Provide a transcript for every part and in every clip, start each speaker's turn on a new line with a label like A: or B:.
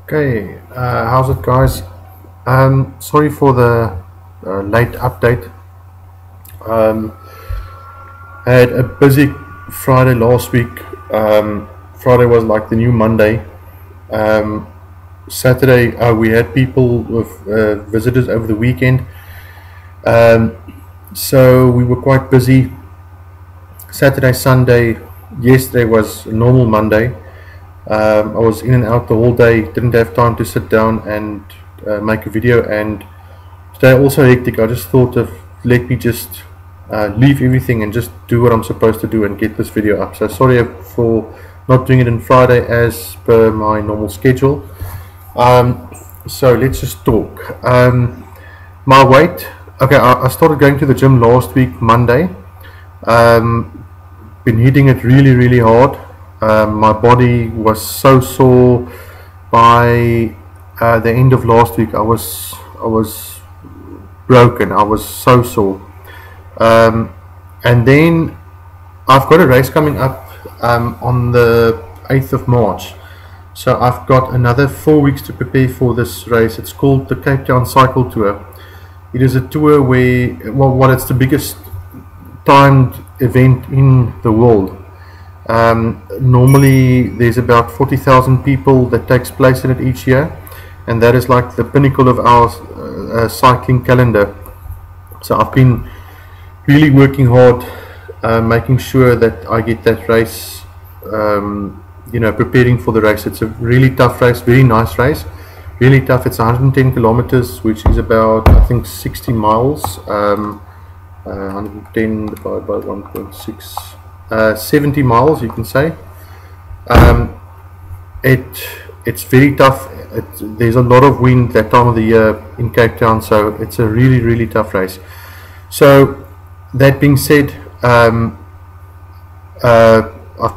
A: Okay, how's it, guys? Sorry for the late update. Um, I had a busy Friday last week. Friday was like the new Monday. Um, Saturday, we had people with visitors over the weekend, um, so we were quite busy. Saturday, Sunday, yesterday was a normal Monday. I was in and out the whole day, didn't have time to sit down and make a video, and today also hectic. I just thought of let me just leave everything and just do what I'm supposed to do and get this video up. So sorry for not doing it on Friday as per my normal schedule. So let's just talk. My weight. Okay, I started going to the gym last week, Monday. Been hitting it really hard. My body was so sore by the end of last week. I was broken. I was so sore. And then I've got a race coming up on the 8th of March. So I've got another 4 weeks to prepare for this race. It's called the Cape Town Cycle Tour. It is a tour where, well, it's the biggest timed event in the world. Normally there's about 40,000 people that takes place in it each year, and that is like the pinnacle of our cycling calendar. So I've been really working hard, making sure that I get that race, preparing for the race. It's a really tough race, very nice race, really tough. It's 110 kilometers, which is about, I think, 60 miles. 110 divided by 1.6, 70 miles, you can say. It's very tough. There's a lot of wind that time of the year in Cape Town, so it's a really tough race. So that being said, I've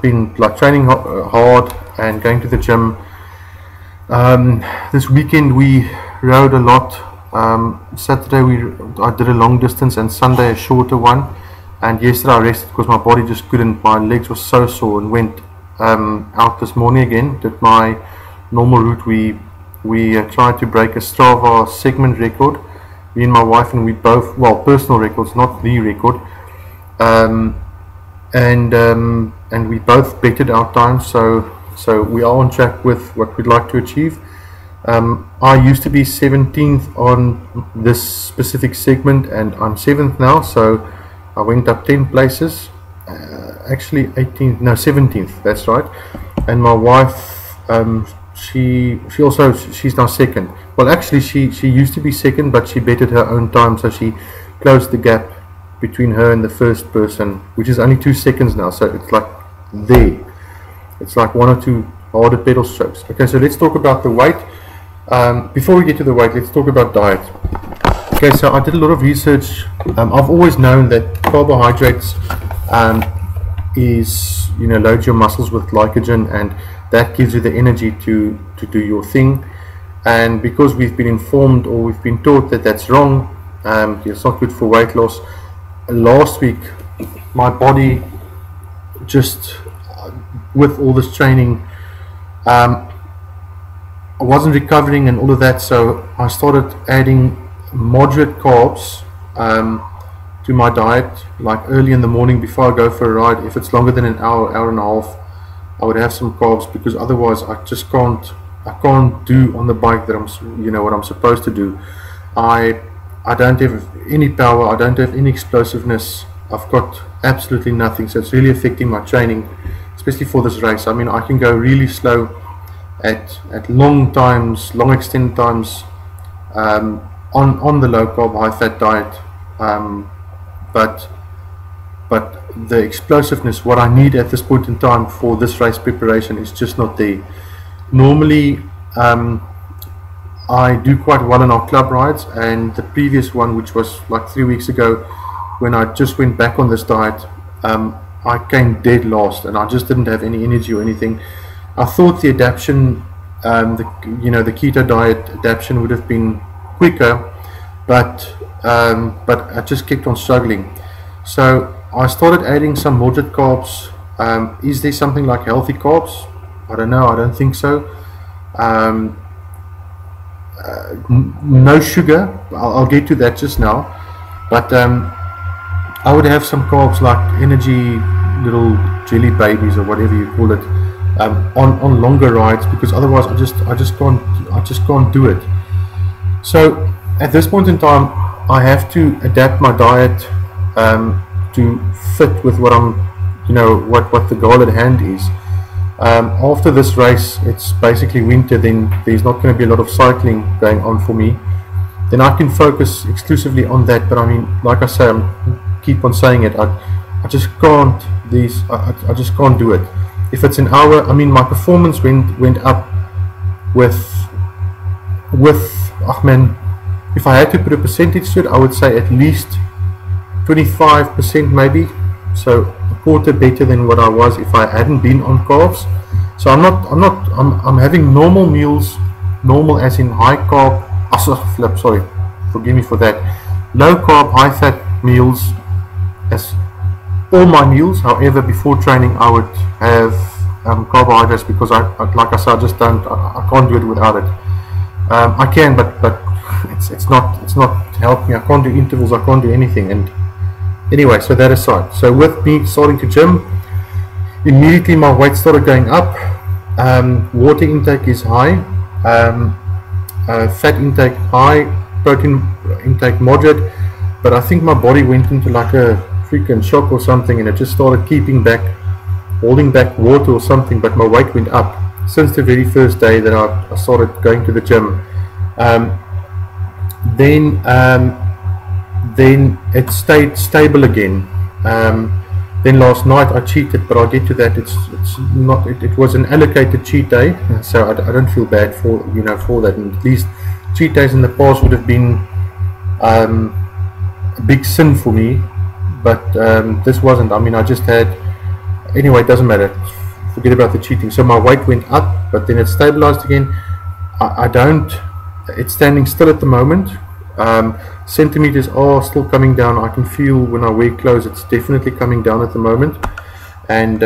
A: been training hard and going to the gym. This weekend we rode a lot. Saturday I did a long distance, and Sunday a shorter one, and yesterday I rested because my body just couldn't. My legs were so sore, and went out this morning again. Did my normal route. We tried to break a Strava segment record, me and my wife, and we both, well, personal records, not the record, and we both betted our time, so we are on track with what we'd like to achieve. I used to be 17th on this specific segment, and I'm 7th now, so I went up 10 places, actually 18th, no, 17th, that's right. And my wife, she's now second. Well, actually she used to be second, but she betted her own time, so she closed the gap between her and the first person, which is only 2 seconds now, so it's like there. It's like 1 or 2 harder pedal strokes. Okay, so let's talk about the weight. Before we get to the weight, let's talk about diet. Okay, so I did a lot of research. I've always known that carbohydrates load your muscles with glycogen, and that gives you the energy to do your thing. And because we've been informed, or we've been taught, that that's wrong, it's not good for weight loss. Last week my body, just with all this training, I wasn't recovering and all of that, so I started adding moderate carbs to my diet, like early in the morning before I go for a ride. If it's longer than an hour and a half, I would have some carbs, because otherwise I just can't do on the bike that what I'm supposed to do. I don't have any power, I don't have any explosiveness, I've got absolutely nothing, so it's really affecting my training, especially for this race. I mean, I can go really slow at long extended times on the low carb, high fat diet, but the explosiveness, what I need at this point in time for this race preparation, is just not there. Normally I do quite well in our club rides, and the previous one, which was like 3 weeks ago, when I just went back on this diet, I came dead last, and I just didn't have any energy or anything. I thought the adaptation, the keto diet adaptation would have been quicker, but I just kept on struggling. So I started adding some moderate carbs. Is there something like healthy carbs? I don't know. I don't think so. no sugar. I'll get to that just now, but I would have some carbs like energy little jelly babies or whatever you call it on longer rides, because otherwise I just can't do it. So at this point in time, I have to adapt my diet to fit with what what the goal at hand is. After this race, it's basically winter, then there's not going to be a lot of cycling going on for me. Then I can focus exclusively on that. But I mean, like I say, I keep on saying it, I just can't I just can't do it. If it's an hour, I mean, my performance went up with man, if I had to put a percentage to it, I would say at least 25% maybe. So a quarter better than what I was if I hadn't been on carbs. So I'm having normal meals, normal as in high carb, sorry, forgive me for that, low carb, high fat meals as all my meals. However, before training I would have carbohydrates, because like I said, I can't do it without it. I can, but it's not helping. I can't do intervals, I can't do anything. And anyway, so that aside, so with me starting to gym, immediately my weight started going up. Water intake is high, fat intake high, protein intake moderate, but I think my body went into like a freaking shock or something, and it just started holding back water or something, but my weight went up since the very first day that I started going to the gym. Then it stayed stable again. Then last night I cheated, but I'll get to that. It was an allocated cheat day, so I don't feel bad for that. And at least cheat days in the past would have been a big sin for me, but this wasn't. I mean, I just had, anyway, it doesn't matter, forget about the cheating. So my weight went up, but then it stabilized again. It's standing still at the moment. Centimeters are still coming down. I can feel when I wear clothes, it's definitely coming down at the moment, and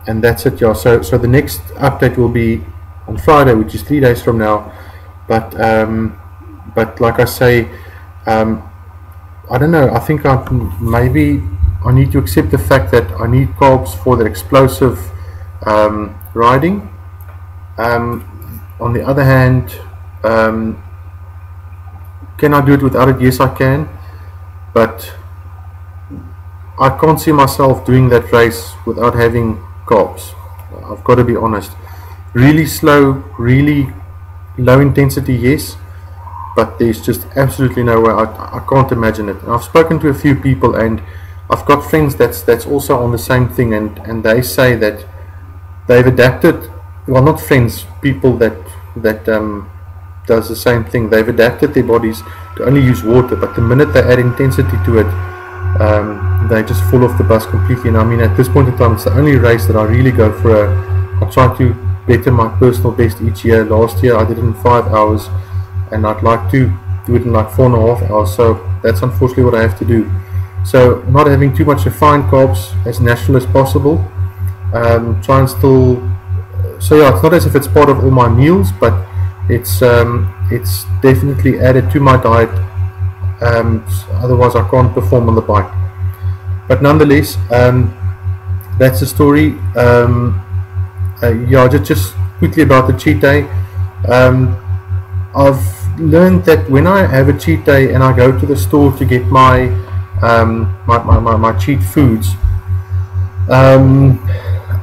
A: that's it. Yeah, so the next update will be on Friday, which is 3 days from now. But like I say, I don't know, I think maybe I need to accept the fact that I need carbs for the explosive riding. On the other hand, can I do it without it? Yes, I can, but I can't see myself doing that race without having carbs. I've got to be honest. Really slow, really low intensity, yes, but there's just absolutely no way. I can't imagine it. And I've spoken to a few people, and I've got friends that's also on the same thing, and they say that they've adapted. Well, not friends, people that does the same thing. They've adapted their bodies to only use water, but the minute they add intensity to it, they just fall off the bus completely. And I mean, at this point in time, it's the only race that I really go for. I try to better my personal best each year. Last year I did it in 5 hours, and I'd like to do it in like 4.5 hours. So that's unfortunately what I have to do. So not having too much refined carbs, as natural as possible. Try and still. So yeah, it's not as if it's part of all my meals, but it's definitely added to my diet. Otherwise I can't perform on the bike. But nonetheless, that's the story. Yeah, just quickly about the cheat day. I've learned that when I have a cheat day and I go to the store to get my my cheat foods,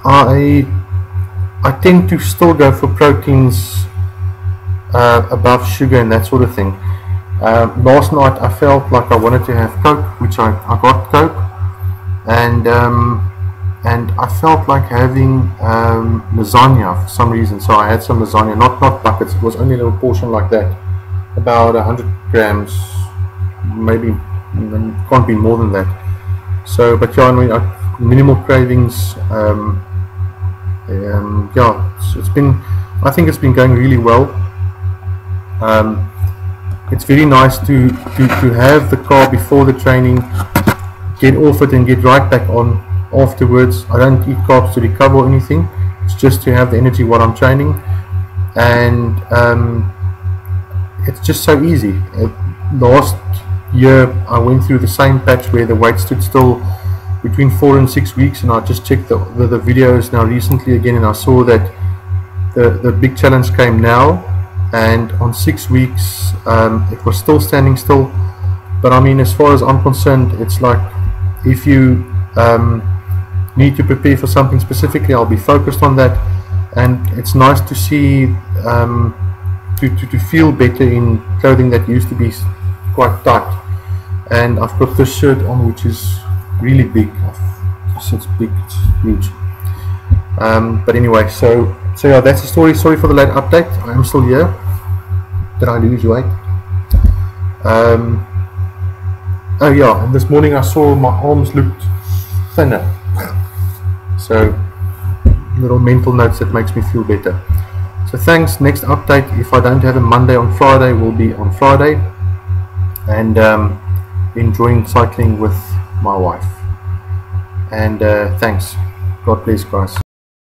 A: I tend to still go for proteins above sugar and that sort of thing. Last night I felt like I wanted to have Coke, which I got Coke, and I felt like having lasagna for some reason. So I had some lasagna, not buckets. It was only a little portion like that, about 100 grams, maybe, can't be more than that. So, but yeah, I mean, minimal cravings. Yeah, I think it's been going really well. It's very nice to have the car before the training, get off it and get right back on afterwards. I don't eat carbs to recover or anything. It's just to have the energy while I'm training. And it's just so easy. Last year I went through the same patch where the weight stood still between 4 and 6 weeks, and I just checked the videos now recently again, and I saw that the big challenge came now, and on 6 weeks it was still standing still. But I mean, as far as I'm concerned, it's like, if you need to prepare for something specifically, I'll be focused on that. And it's nice to see to feel better in clothing that used to be quite tight. And I've got this shirt on which is really big. It's big, it's huge. But anyway, so yeah, that's the story. Sorry for the late update. I am still here. Did I lose weight? Oh yeah, and this morning I saw my arms looked thinner. So little mental notes that makes me feel better. So thanks. Next update, if I don't have a Monday on Friday, will be on Friday. And enjoying cycling with my wife. And thanks. God bless, guys.